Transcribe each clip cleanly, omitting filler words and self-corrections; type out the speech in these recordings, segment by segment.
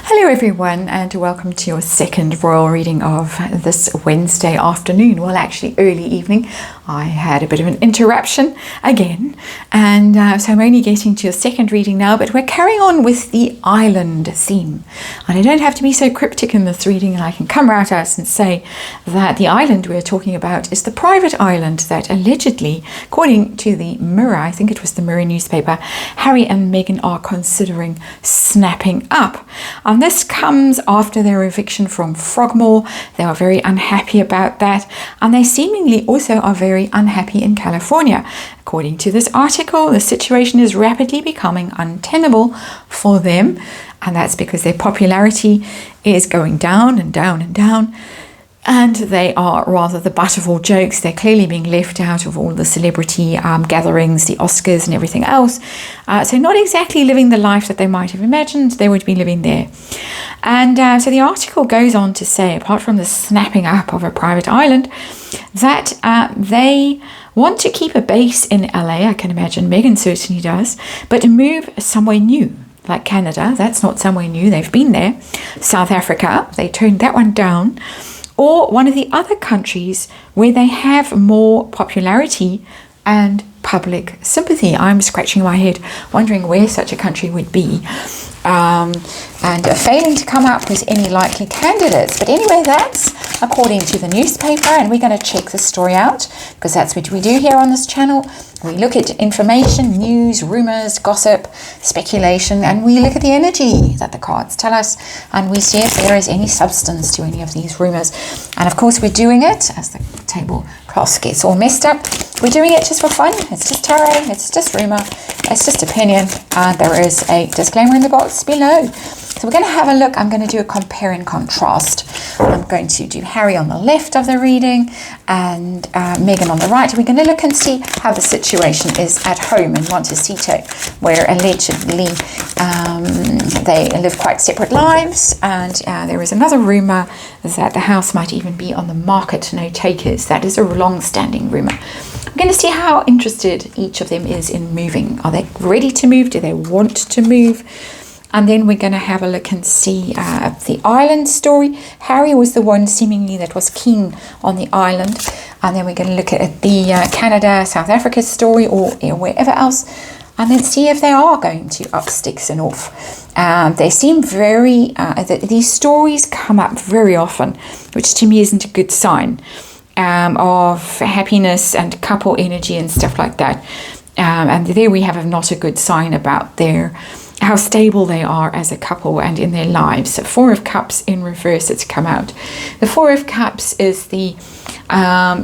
Hello everyone, and welcome to your second royal reading of this Wednesday afternoon. Well, actually early evening. I had a bit of an interruption again, and so I'm only getting to your second reading now, but we're carrying on with the island theme. And I don't have to be so cryptic in this reading, and I can come right out and say that the island we're talking about is the private island that allegedly, according to the Mirror, I think it was the Mirror newspaper, Harry and Meghan are considering snapping up. And this comes after their eviction from Frogmore. They are very unhappy about that, and they seemingly also are very unhappy in California. According to this article, the situation is rapidly becoming untenable for them, and that's because their popularity is going down and down and down, and they are rather the butt of all jokes. They're clearly being left out of all the celebrity gatherings, the Oscars and everything else. So not exactly living the life that they might have imagined they would be living there. And so the article goes on to say, apart from the snapping up of a private island, that they want to keep a base in LA. I can imagine Meghan certainly does, but to move somewhere new. Like Canada, that's not somewhere new. They've been there. South Africa, they turned that one down. Or one of the other countries where they have more popularity and public sympathy. I'm scratching my head, wondering where such a country would be, and failing to come up with any likely candidates. But anyway, that's according to the newspaper, and we're going to check the story out, because that's what we do here on this channel. We look at information, news, rumors, gossip, speculation, and we look at the energy that the cards tell us, and we see if there is any substance to any of these rumors. And of course, we're doing it, as the tablecloth gets all messed up, we're doing it just for fun. It's just tarot, it's just rumor, it's just opinion, and there is a disclaimer in the box below. So we're going to have a look. I'm going to do a compare and contrast. I'm going to do Harry on the left of the reading and Meghan on the right. We're going to look and see how the situation is at home in Montecito, where allegedly they live quite separate lives, and there is another rumor that the house might even be on the market, no takers. That is a long-standing rumor. We're going to see how interested each of them is in moving. Are they ready to move? Do they want to move? And then we're going to have a look and see the island story. Harry was the one seemingly that was keen on the island. And then we're going to look at the Canada, South Africa story, or wherever else. And then see if they are going to up sticks and off. They seem very, these stories come up very often, which to me isn't a good sign of happiness and couple energy and stuff like that. And there we have not a good sign about how stable they are as a couple and in their lives. So Four of Cups in reverse, it's come out. The Four of Cups is the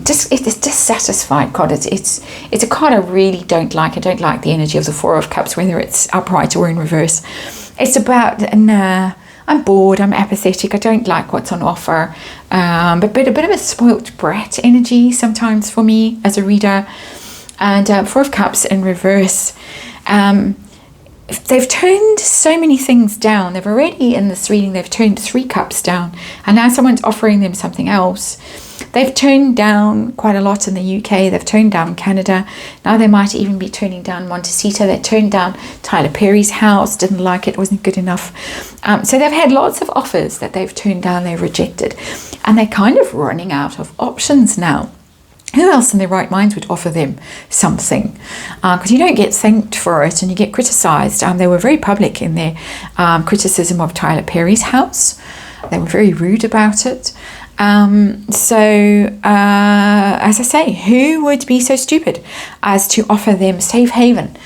dissatisfied card. It's a card I really don't like. I don't like the energy of the Four of Cups, whether it's upright or in reverse. It's about, nah, I'm bored, I'm apathetic, I don't like what's on offer. But a bit of a spoilt brat energy sometimes for me as a reader. And Four of Cups in reverse. They've turned so many things down. They've already, in this reading, they've turned 3 cups down, and now someone's offering them something else. They've turned down quite a lot in the UK. They've turned down Canada. Now they might even be turning down Montecito. They turned down Tyler Perry's house, didn't like it, wasn't good enough. So they've had lots of offers that they've turned down, they've rejected, and they're kind of running out of options now. Who else in their right minds would offer them something? Because you don't get thanked for it, and you get criticised. They were very public in their criticism of Tyler Perry's house. They were very rude about it. As I say, who would be so stupid as to offer them safe haven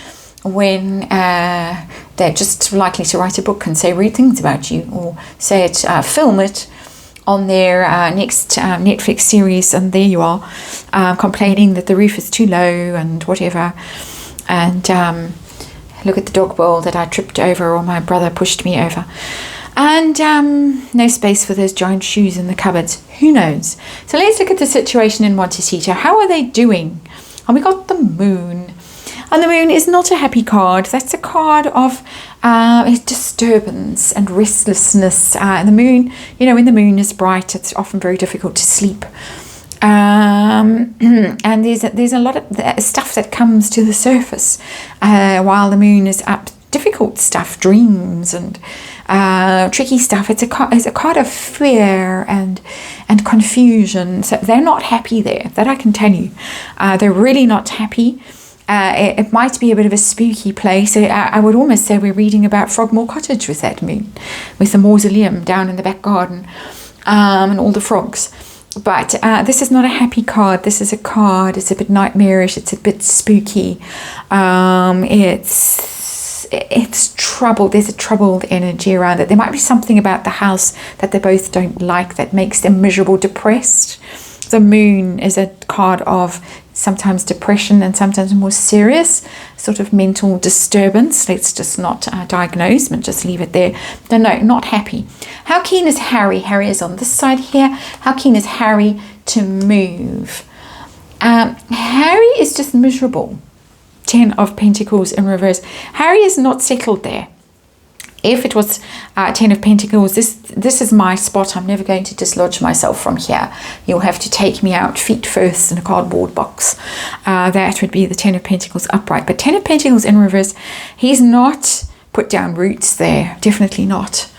when they're just likely to write a book and say rude things about you, or say it, film it on their next Netflix series, and there you are, complaining that the roof is too low and whatever, and look at the dog bowl that I tripped over, or my brother pushed me over, and no space for those giant shoes in the cupboards. Who knows? So let's look at the situation in Montecito. How are they doing? And we got the moon. And the moon is not a happy card. That's a card of disturbance and restlessness. The moon, when the moon is bright, it's often very difficult to sleep. And there's a lot of stuff that comes to the surface while the moon is up. Difficult stuff, dreams and tricky stuff. It's a card of fear and confusion. So they're not happy there, that I can tell you. They're really not happy. It might be a bit of a spooky place. I would almost say we're reading about Frogmore Cottage with that moon, with the mausoleum down in the back garden, and all the frogs. But this is not a happy card. This is a card, it's a bit nightmarish, it's a bit spooky. It's troubled. There's a troubled energy around it. There might be something about the house that they both don't like that makes them miserable, depressed. The moon is a card of sometimes depression and sometimes more serious sort of mental disturbance. Let's just not diagnose, but just leave it there. No, not happy. How keen is Harry? Harry is on this side here. How keen is Harry to move? Harry is just miserable. 10 of Pentacles in reverse. Harry is not settled there. If it was 10 of Pentacles, this is my spot. I'm never going to dislodge myself from here. You'll have to take me out feet first in a cardboard box. That would be the 10 of Pentacles upright. But 10 of Pentacles in reverse, he's not put down roots there. Definitely not.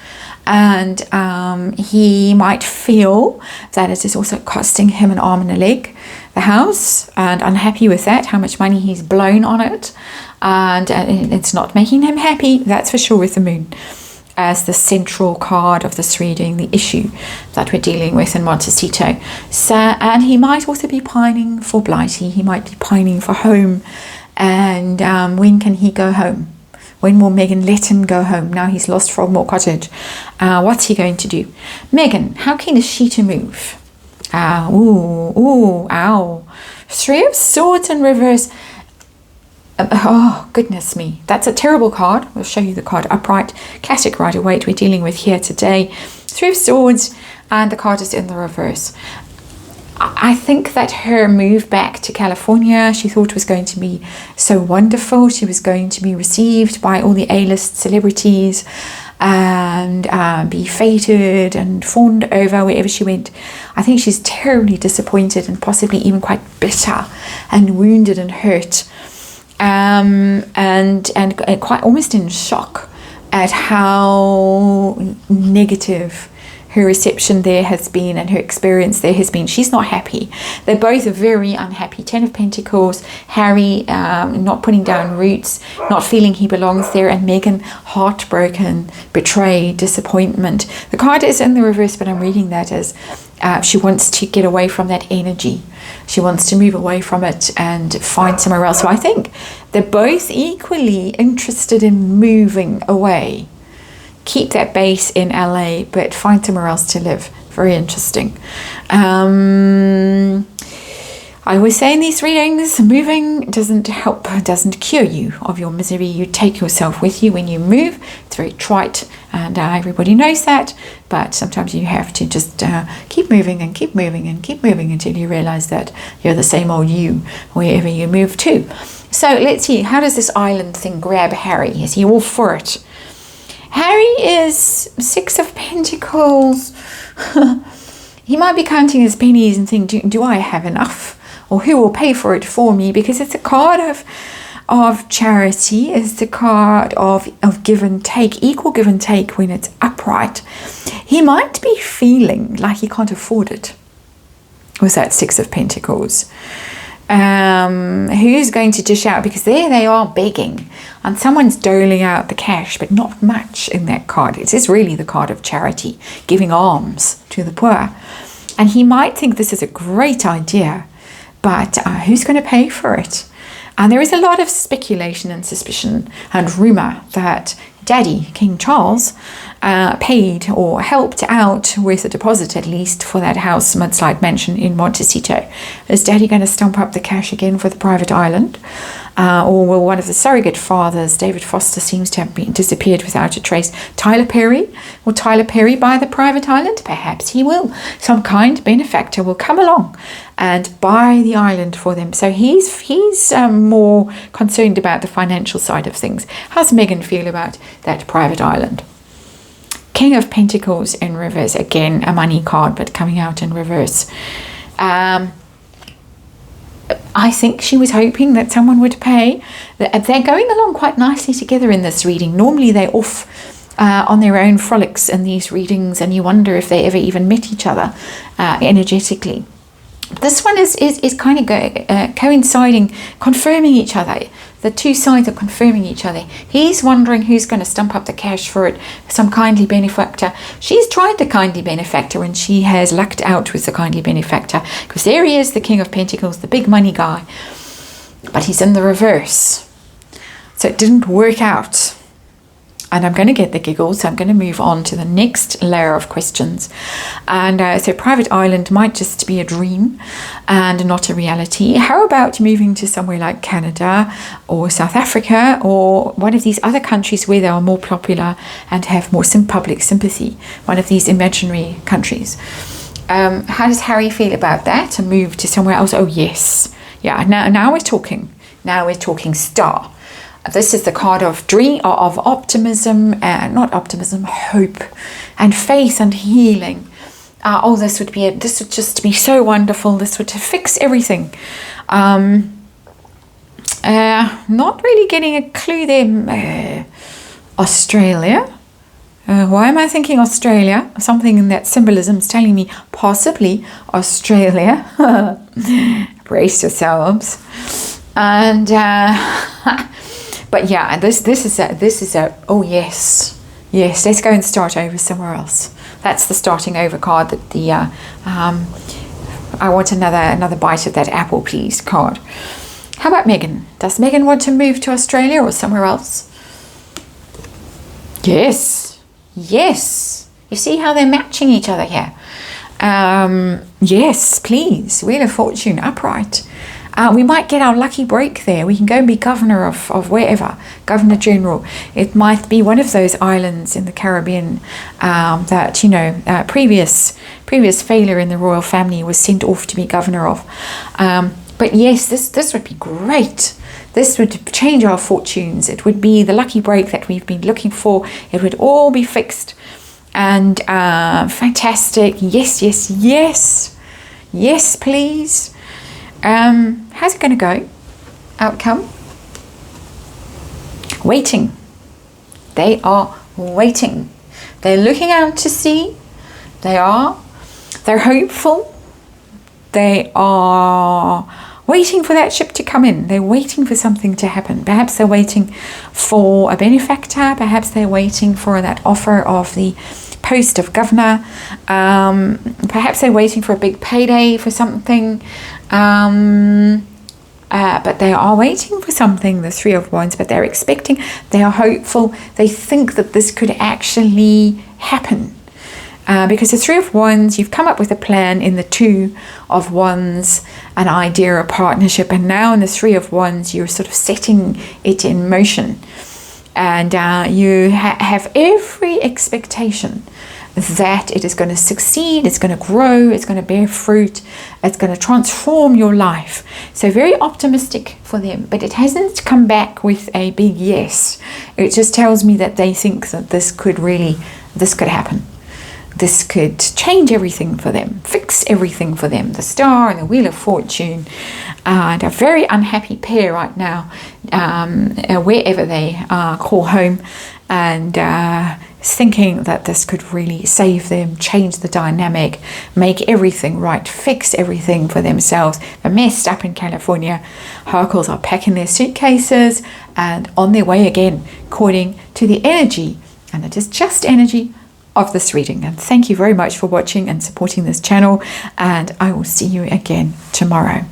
And he might feel that it is also costing him an arm and a leg, the house, and unhappy with that, how much money he's blown on it, and it's not making him happy, that's for sure, with the moon as the central card of this reading, the issue that we're dealing with in Montecito. So, and he might also be pining for Blighty, he might be pining for home, and when can he go home? When will Megan let him go home? Now he's lost Frogmore Cottage. What's he going to do? Megan, how keen is she to move? Ow. 3 of Swords in reverse. Oh, goodness me. That's a terrible card. We'll show you the card upright. Classic Rider-Waite we're dealing with here today. 3 of Swords, and the card is in the reverse. I think that her move back to California, she thought was going to be so wonderful. She was going to be received by all the A-list celebrities and be feted and fawned over wherever she went. I think she's terribly disappointed and possibly even quite bitter and wounded and hurt, and quite almost in shock at how negative her reception there has been and her experience there has been. She's not happy. They're both very unhappy. 10 of Pentacles, Harry not putting down roots, not feeling he belongs there, and Megan heartbroken, betrayed, disappointment. The card is in the reverse, but I'm reading that as she wants to get away from that energy. She wants to move away from it and find somewhere else. So I think they're both equally interested in moving away. Keep that base in LA, but find somewhere else to live. Very interesting. I always say in these readings, moving doesn't help, doesn't cure you of your misery. You take yourself with you when you move. It's very trite, and everybody knows that, but sometimes you have to just keep moving and keep moving and keep moving until you realize that you're the same old you wherever you move to. So let's see, how does this island thing grab Harry? Is he all for it? Harry is 6 of Pentacles. He might be counting his pennies and thinking, do I have enough? Or who will pay for it for me? Because it's a card of charity. It's the card of give and take, equal give and take when it's upright. He might be feeling like he can't afford it with that 6 of Pentacles. Who's going to dish out? Because there they are begging and someone's doling out the cash, but not much in that card. It is really the card of charity, giving alms to the poor. And he might think this is a great idea, but who's going to pay for it? And there is a lot of speculation and suspicion and rumor that Daddy, King Charles, paid or helped out with a deposit at least for that house, mudslide mansion in Montecito. Is Daddy going to stump up the cash again for the private island? Or will one of the surrogate fathers, David Foster, seems to have disappeared without a trace? Tyler Perry? Will Tyler Perry buy the private island? Perhaps he will. Some kind benefactor will come along and buy the island for them. So he's more concerned about the financial side of things. How's Megan feel about that private island? King of Pentacles in reverse. Again, a money card, but coming out in reverse. I think she was hoping that someone would pay. They're going along quite nicely together in this reading. Normally they're off on their own frolics in these readings, and you wonder if they ever even met each other energetically. This one is kind of coinciding, confirming each other. The two sides are confirming each other. He's wondering who's going to stump up the cash for it, some kindly benefactor. She's tried the kindly benefactor and she has lucked out with the kindly benefactor, because there he is, the King of Pentacles, the big money guy. But he's in the reverse. So it didn't work out. And I'm going to get the giggles, so I'm going to move on to the next layer of questions. And so private island might just be a dream and not a reality. How about moving to somewhere like Canada or South Africa or one of these other countries where they are more popular and have more public sympathy? One of these imaginary countries. How does Harry feel about that? To move to somewhere else? Oh, yes. Yeah, now we're talking. Now we're talking star. This is the card of dream, of optimism, and not optimism, hope, and faith and healing. This would just be so wonderful. This would fix everything. Not really getting a clue there. Australia. Why am I thinking Australia? Something in that symbolism is telling me possibly Australia. Brace yourselves. And but yeah, this is a oh yes, let's go and start over somewhere else. That's the starting over card. That the I want another bite of that apple, please card. How about Megan? Does Megan want to move to Australia or somewhere else? Yes. You see how they're matching each other here. Yes, please. Wheel of Fortune upright. We might get our lucky break there. We can go and be governor of wherever, Governor General. It might be one of those islands in the Caribbean that previous failure in the royal family was sent off to be governor of. But yes, this would be great. This would change our fortunes. It would be the lucky break that we've been looking for. It would all be fixed and fantastic. Yes, please. How's it going to go? Outcome? Waiting. They are waiting. They're looking out to sea. They're hopeful. They are waiting for that ship to come in. They're waiting for something to happen. Perhaps they're waiting for a benefactor. Perhaps they're waiting for that offer of the post of governor. Perhaps they're waiting for a big payday for something. But they are waiting for something, the Three of Wands, but they're expecting, they are hopeful, they think that this could actually happen. Because the Three of Wands, you've come up with a plan. In the Two of Wands, an idea, a partnership, and now in the Three of Wands, you're sort of setting it in motion. And you have every expectation that it is going to succeed, it's going to grow, it's going to bear fruit, it's going to transform your life. So very optimistic for them, but it hasn't come back with a big yes. It just tells me that they think that this could happen. This could change everything for them, fix everything for them. The Star and the Wheel of Fortune, and a very unhappy pair right now, wherever they call home, and thinking that this could really save them, change the dynamic, make everything right, fix everything for themselves. They're messed up in California. Harkles are packing their suitcases and on their way again, according to the energy, and it is just energy of this reading. And thank you very much for watching and supporting this channel, and I will see you again tomorrow.